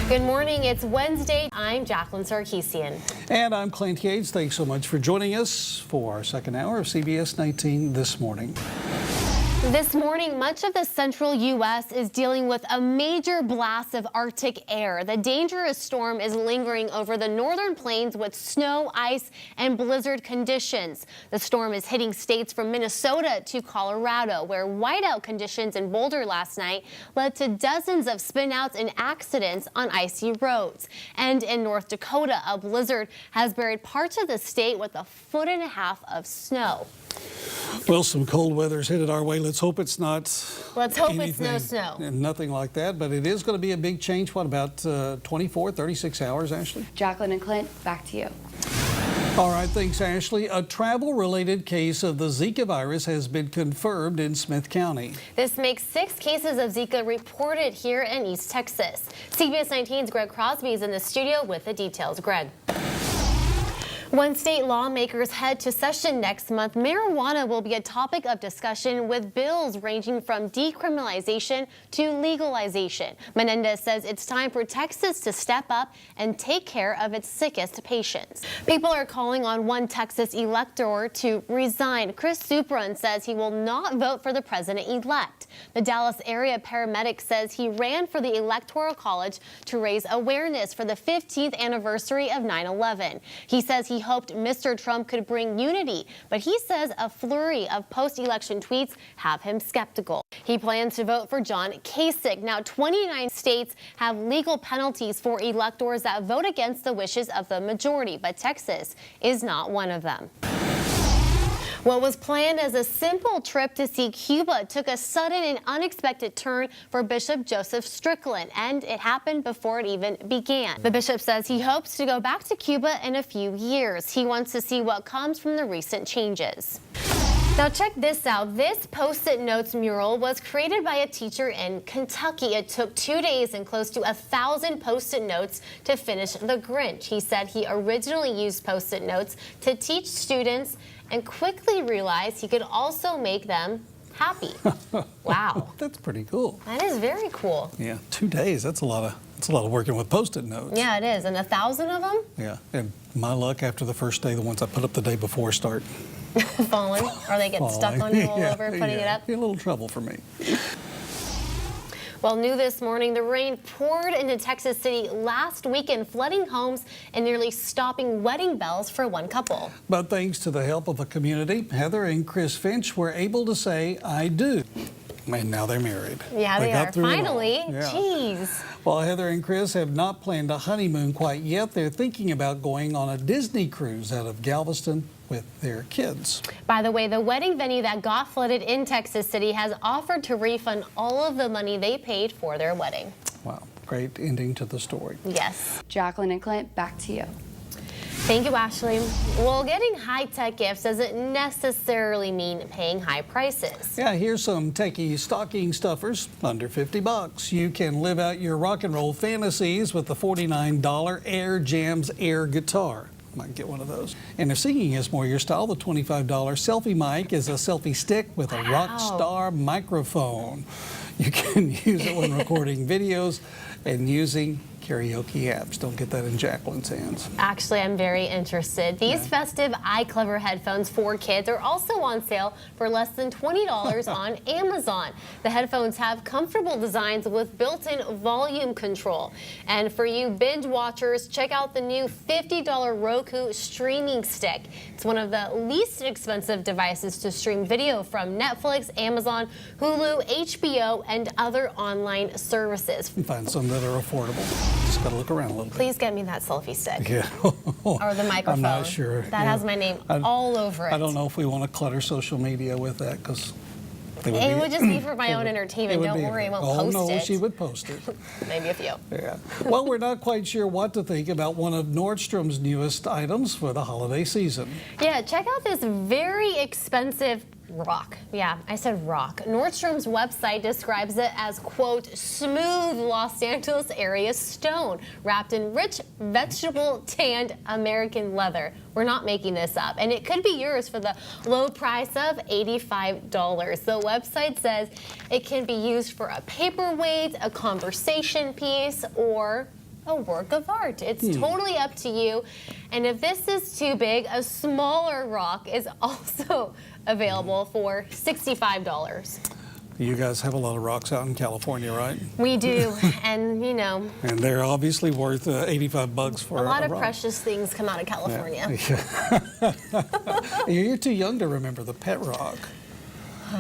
Good morning. It's Wednesday. I'm Jacqueline Sarkeesian. And I'm Clint Yates. Thanks so much for joining us for our second hour of CBS 19 this morning. This morning, much of the central U.S. is dealing with a major blast of Arctic air. The dangerous storm is lingering over the northern plains with snow, ice, and blizzard conditions. The storm is hitting states from Minnesota to Colorado, where whiteout conditions in Boulder last night led to dozens of spinouts and accidents on icy roads. And in North Dakota, a blizzard has buried parts of the state with 1.5 feet of snow. Well, some cold weather's headed our way. Let's hope it's not. Let's hope it's no snow. And nothing like that, but it is going to be a big change. What, about 24, 36 hours, Ashley? Jacqueline and Clint, back to you. All right, thanks, Ashley. A travel-related case of the Zika virus has been confirmed in Smith County. This makes 6 cases of Zika reported here in East Texas. CBS 19's Greg Crosby is in the studio with the details. Greg. When state lawmakers head to session next month, marijuana will be a topic of discussion with bills ranging from decriminalization to legalization. Menendez says it's time for Texas to step up and take care of its sickest patients. People are calling on one Texas elector to resign. Chris Supran says he will not vote for the president-elect. The Dallas area paramedic says he ran for the Electoral College to raise awareness for the 15th anniversary of 9/11. He says he hoped Mr. Trump could bring unity, but he says a flurry of post-election tweets have him skeptical. He plans to vote for John Kasich. Now, 29 states have legal penalties for electors that vote against the wishes of the majority, but Texas is not one of them. What was planned as a simple trip to see Cuba took a sudden and unexpected turn for Bishop Joseph Strickland, and it happened before it even began. The bishop says he hopes to go back to Cuba in a few years. He wants to see what comes from the recent changes. Now check this out. This Post-it Notes mural was created by a teacher in Kentucky. It took 2 days and close to 1,000 Post-it Notes to finish The Grinch. He said he originally used Post-it Notes to teach students and quickly realized he could also make them happy. Wow. That's pretty cool. That is very cool. Yeah, 2 days. That's a lot of working with Post-it notes. Yeah, it is. And 1,000 of them? Yeah, and my luck after the first day, the ones I put up the day before start falling, or they get stuck on you all over putting it up. Be a little trouble for me. Well, new this morning, the rain poured into Texas City last weekend, flooding homes and nearly stopping wedding bells for one couple. But thanks to the help of a community, Heather and Chris Finch were able to say, I do. And now they're married. Yeah, they are. Finally. Yeah. Jeez. Well, Heather and Chris have not planned a honeymoon quite yet. They're thinking about going on a Disney cruise out of Galveston with their kids. By the way, the wedding venue that got flooded in Texas City has offered to refund all of the money they paid for their wedding. Wow, great ending to the story. Yes. Jacqueline and Clint, back to you. Thank you, Ashley. Well, getting high-tech gifts doesn't necessarily mean paying high prices. Yeah, here's some techie stocking stuffers under $50. You can live out your rock and roll fantasies with the $49 Air Jams Air guitar. Might get one of those. And if singing is more your style, the $25 selfie mic is a selfie stick with a rock star microphone. You can use it when recording videos and using karaoke apps. Don't get that in Jacqueline's hands. Actually, I'm very interested. These festive iClever headphones for kids are also on sale for less than $20 on Amazon. The headphones have comfortable designs with built-in volume control. And for you binge watchers, check out the new $50 Roku streaming stick. It's one of the least expensive devices to stream video from Netflix, Amazon, Hulu, HBO, and other online services. You find some that are affordable. Just got to look around a little bit. Please get me that selfie stick. Yeah. Or the microphone. I'm not sure. That has my name all over it. I don't know if we want to clutter social media with that because it would just be for my own entertainment. Don't worry, I won't post it. Oh, no, she would post it. Maybe a few. Yeah. Well, we're not quite sure what to think about one of Nordstrom's newest items for the holiday season. Yeah, check out this very expensive rock. Yeah, I said rock. Nordstrom's website describes it as, quote, smooth Los Angeles area stone wrapped in rich vegetable tanned American leather. We're not making this up. And it could be yours for the low price of $85. The website says it can be used for a paperweight, a conversation piece, or a work of art. It's totally up to you. And if this is too big, a smaller rock is also available for $65. You guys have a lot of rocks out in California, right? We do, and you know. And they're obviously worth $85 for A lot of rock. precious things come out of California. Yeah. You're too young to remember the pet rock.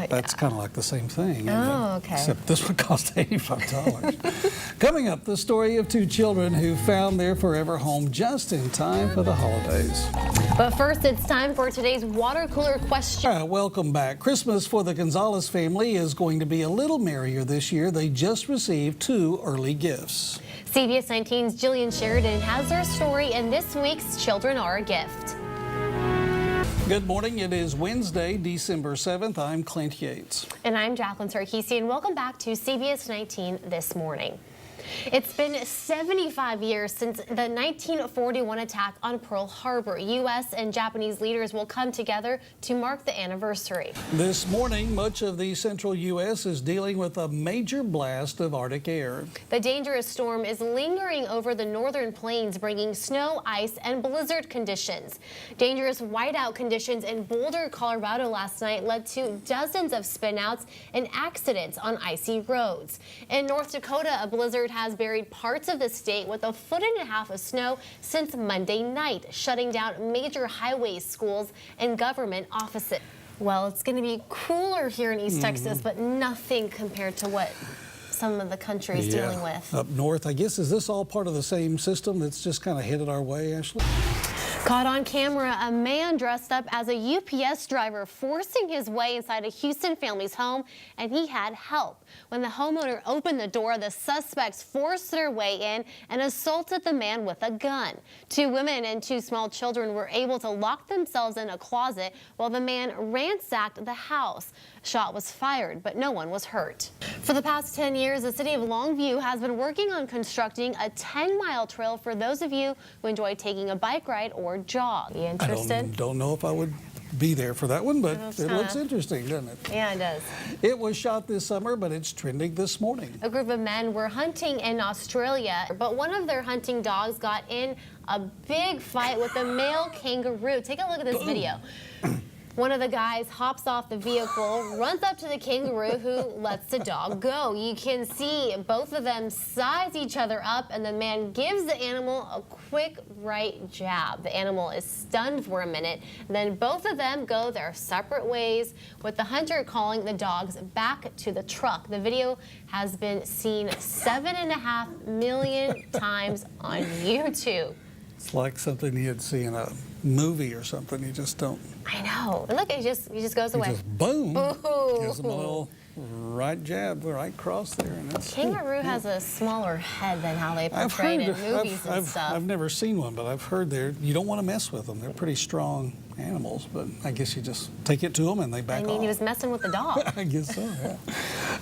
That's kind of like the same thing. Isn't Oh, it? okay. Except this would cost $85. Coming up, the story of two children who found their forever home just in time for the holidays. But first, it's time for today's water cooler question. All right, welcome back. Christmas for the Gonzalez family is going to be a little merrier this year. They just received 2 early gifts. CBS 19's Jillian Sheridan has their story in this week's Children Are a Gift. Good morning. It is Wednesday, December 7th. I'm Clint Yates. And I'm Jacqueline Sarkeesian. Welcome back to CBS 19 This Morning. It's been 75 years since the 1941 attack on Pearl Harbor. U.S. and Japanese leaders will come together to mark the anniversary. This morning, much of the central U.S. is dealing with a major blast of Arctic air. The dangerous storm is lingering over the northern plains, bringing snow, ice, and blizzard conditions. Dangerous whiteout conditions in Boulder, Colorado last night led to dozens of spinouts and accidents on icy roads. In North Dakota, a blizzard has buried parts of the state with 1.5 feet of snow since Monday night, shutting down major highways, schools, and government offices. Well, it's going to be cooler here in East Texas, but nothing compared to what some of the country is dealing with. Up north, I guess, is this all part of the same system that's just kind of headed our way, Ashley? Caught on camera, a man dressed up as a UPS driver forcing his way inside a Houston family's home, and he had help. When the homeowner opened the door, the suspects forced their way in and assaulted the man with a gun. 2 women and 2 small children were able to lock themselves in a closet while the man ransacked the house. A shot was fired, but no one was hurt. For the past 10 years, the city of Longview has been working on constructing a 10-mile trail for those of you who enjoy taking a bike ride or jog. You interested? I don't know if I would be there for that one, but it looks interesting, doesn't it? Yeah, it does. It was shot this summer, but it's trending this morning. A group of men were hunting in Australia, but one of their hunting dogs got in a big fight with a male kangaroo. Take a look at this video. One of the guys hops off the vehicle, runs up to the kangaroo, who lets the dog go. You can see both of them size each other up, and the man gives the animal a quick right jab. The animal is stunned for a minute. Then both of them go their separate ways, with the hunter calling the dogs back to the truck. The video has been seen 7.5 million times on YouTube. It's like something you'd see in a movie or something. You just don't. I know. And look, he just goes away. Just boom. Ooh. Gives them a little right jab, right cross there. And that's Kangaroo has a smaller head than how they portray it in movies and stuff. I've never seen one, but I've heard you don't want to mess with them. They're pretty strong animals, but I guess you just take it to them and they back off. He was messing with the dog. I guess so, yeah.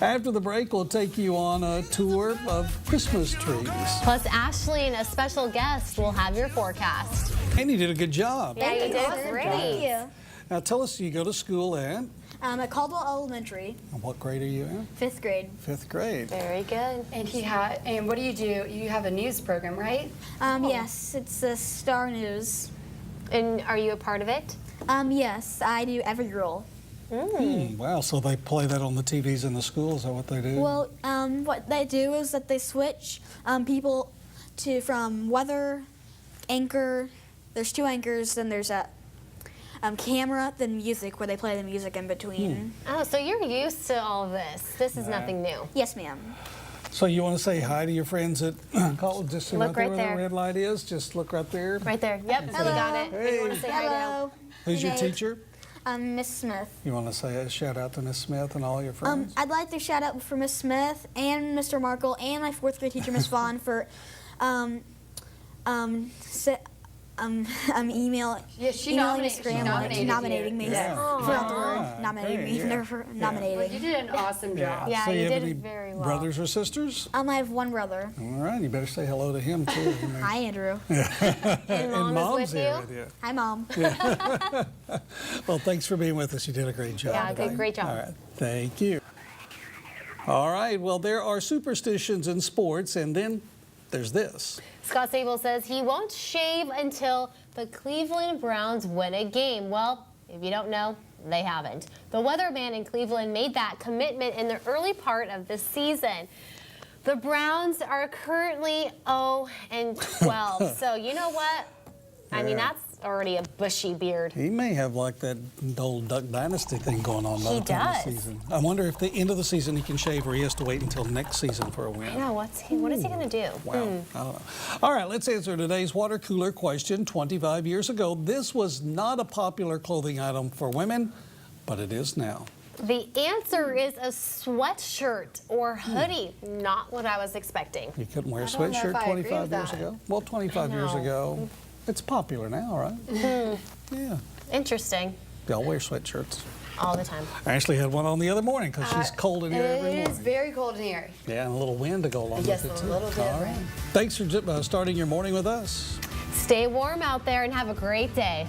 After the break, we'll take you on a tour of Christmas trees. Plus, Ashley and a special guest will have your forecast. And you did a good job. Yeah, you did great. Thank you. Now tell us, you go to school at? At Caldwell Elementary, What grade are you in? 5th grade. 5th grade. Very good. And what do? You have a news program, right? Yes, it's the Star News. And are you a part of it? Yes, I do every role. Wow, so they play that on the TVs in the school? Is that what they do? Well, what they do is that they switch people from weather, anchor. There's 2 anchors, then there's a camera, then music, where they play the music in between. Oh, so you're used to all of this. This is nothing new. Yes, ma'am. So you want to say hi to your friends at college? Just see Look right there right where there. the red light is. Just look right there. Right there. Yep, so you got it. Who do you want to say hi to? Hello. Who's your Nate. teacher? Miss Smith. You want to say a shout out to Miss Smith and all your friends? I'd like to shout out for Miss Smith and Mr. Markle and my 4th grade teacher, Miss Vaughn, for emailing nominating me throughout the world. Nominating me. Never nominating. You did an awesome job. Yeah, so you you have did any very well. brothers or sisters? I have 1 brother. All right, you better say hello to him too. Hi, Andrew. And Mom Mom's is here with you? with you. Hi, Mom. Well, thanks for being with us. You did a great job. Yeah, today. great job. All right, thank you. All right, well, there are superstitions in sports, and then there's this. Scott Sable says he won't shave until the Cleveland Browns win a game. Well, if you don't know, they haven't. The weatherman in Cleveland made that commitment in the early part of the season. The Browns are currently 0-12. So you know what? I mean, that's already a bushy beard. He may have like that old Duck Dynasty thing going on by the time of the season. I wonder if the end of the season he can shave or he has to wait until next season for a win. I know, what is he going to do? Wow, I don't know. All right, let's answer today's water cooler question. 25 years ago, this was not a popular clothing item for women, but it is now. The answer is a sweatshirt or hoodie. Not what I was expecting. You couldn't wear a I don't know if sweatshirt I agree 25 with years that. ago? Well, 25 years know. ago, it's popular now, right? Yeah. Interesting. Y'all wear sweatshirts. All the time. I actually had one on the other morning because she's cold in here every It is morning. very cold in here. Yeah, and a little wind to go along Yes, with it, a too. little bit of All rain. Thanks for starting your morning with us. Stay warm out there and have a great day.